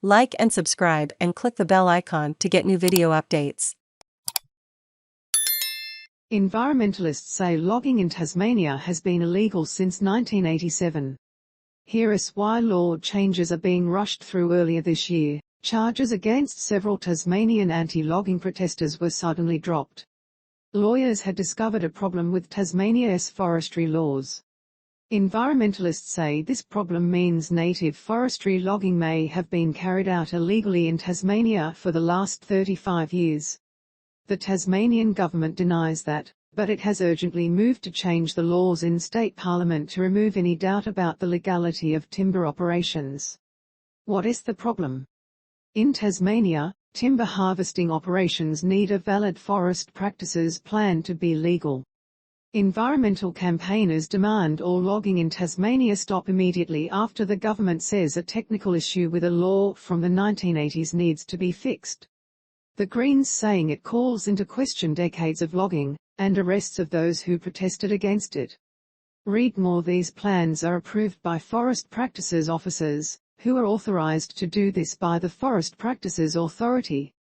Like and subscribe and click the bell icon to get new video updates. Environmentalists say logging in Tasmania has been illegal since 1987. Here is why law changes are being rushed through. Earlier this year, charges against several Tasmanian anti-logging protesters were suddenly dropped. Lawyers had discovered a problem with Tasmania's forestry laws. Environmentalists say this problem means native forestry logging may have been carried out illegally in Tasmania for the last 35 years. The Tasmanian government denies that, but it has urgently moved to change the laws in state parliament to remove any doubt about the legality of timber operations. What is the problem? In Tasmania, timber harvesting operations need a valid forest practices plan to be legal. Environmental campaigners demand all logging in Tasmania stop immediately after the government says a technical issue with a law from the 1980s needs to be fixed. The Greens saying it calls into question decades of logging, and arrests of those who protested against it. Read more. These plans are approved by forest practices officers, who are authorised to do this by the Forest Practices Authority.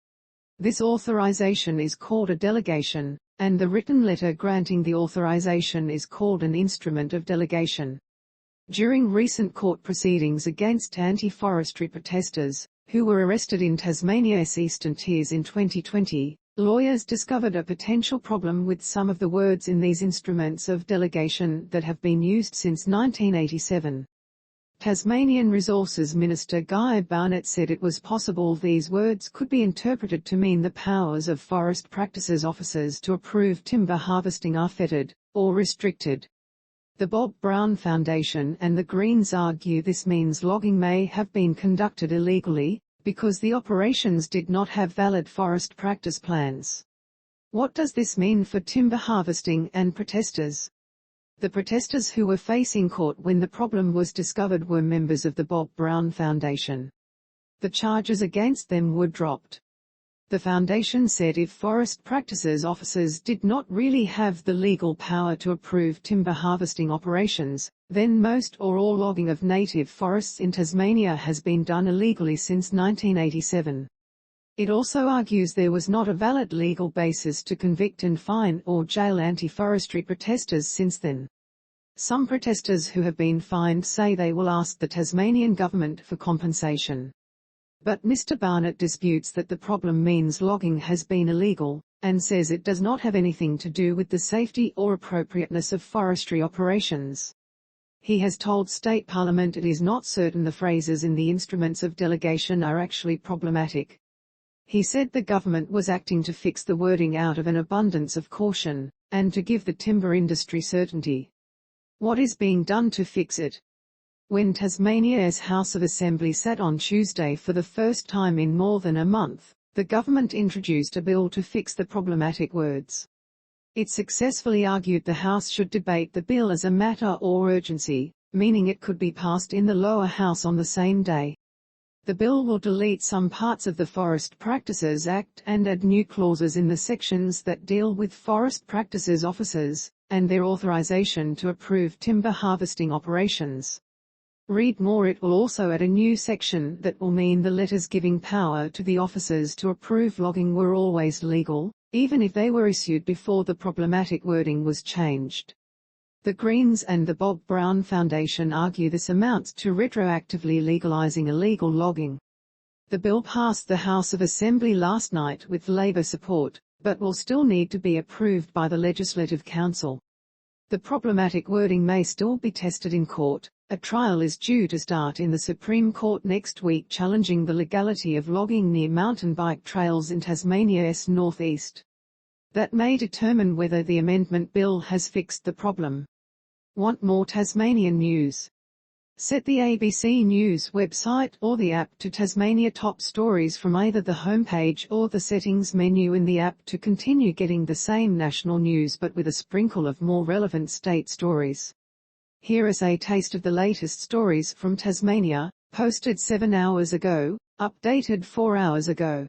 This authorisation is called a delegation, and the written letter granting the authorisation is called an instrument of delegation. During recent court proceedings against anti-forestry protesters, who were arrested in Tasmania's Eastern Tiers in 2020, lawyers discovered a potential problem with some of the words in these instruments of delegation that have been used since 1987. Tasmanian Resources Minister Mr Barnett said it was possible these words could be interpreted to mean the powers of forest practices officers to approve timber harvesting are fettered, or restricted. The Bob Brown Foundation and the Greens argue this means logging may have been conducted illegally, because the operations did not have valid forest practice plans. What does this mean for timber harvesting and protesters? The protesters who were facing court when the problem was discovered were members of the Bob Brown Foundation. The charges against them were dropped. The foundation said if forest practices officers did not really have the legal power to approve timber harvesting operations, then most or all logging of native forests in Tasmania has been done illegally since 1987. It also argues there was not a valid legal basis to convict and fine or jail anti-forestry protesters since then. Some protesters who have been fined say they will ask the Tasmanian government for compensation. But Mr Barnett disputes that the problem means logging has been illegal, and says it does not have anything to do with the safety or appropriateness of forestry operations. He has told State Parliament it is not certain the phrases in the instruments of delegation are actually problematic. He said the government was acting to fix the wording out of an abundance of caution, and to give the timber industry certainty. What is being done to fix it? When Tasmania's House of Assembly sat on Tuesday for the first time in more than a month, the government introduced a bill to fix the problematic words. It successfully argued the House should debate the bill as a matter or urgency, meaning it could be passed in the lower house on the same day. The bill will delete some parts of the Forest Practices Act and add new clauses in the sections that deal with forest practices officers, and their authorisation to approve timber harvesting operations. Read more. It will also add a new section that will mean the letters giving power to the officers to approve logging were always legal, even if they were issued before the problematic wording was changed. The Greens and the Bob Brown Foundation argue this amounts to retroactively legalising illegal logging. The bill passed the House of Assembly last night with Labor support, but will still need to be approved by the Legislative Council. The problematic wording may still be tested in court. A trial is due to start in the Supreme Court next week challenging the legality of logging near mountain bike trails in Tasmania's northeast. That may determine whether the amendment bill has fixed the problem. Want more Tasmanian news? Set the ABC News website or the app to Tasmania top stories from either the homepage or the settings menu in the app to continue getting the same national news but with a sprinkle of more relevant state stories. Here is a taste of the latest stories from Tasmania, posted 7 hours ago, updated 4 hours ago.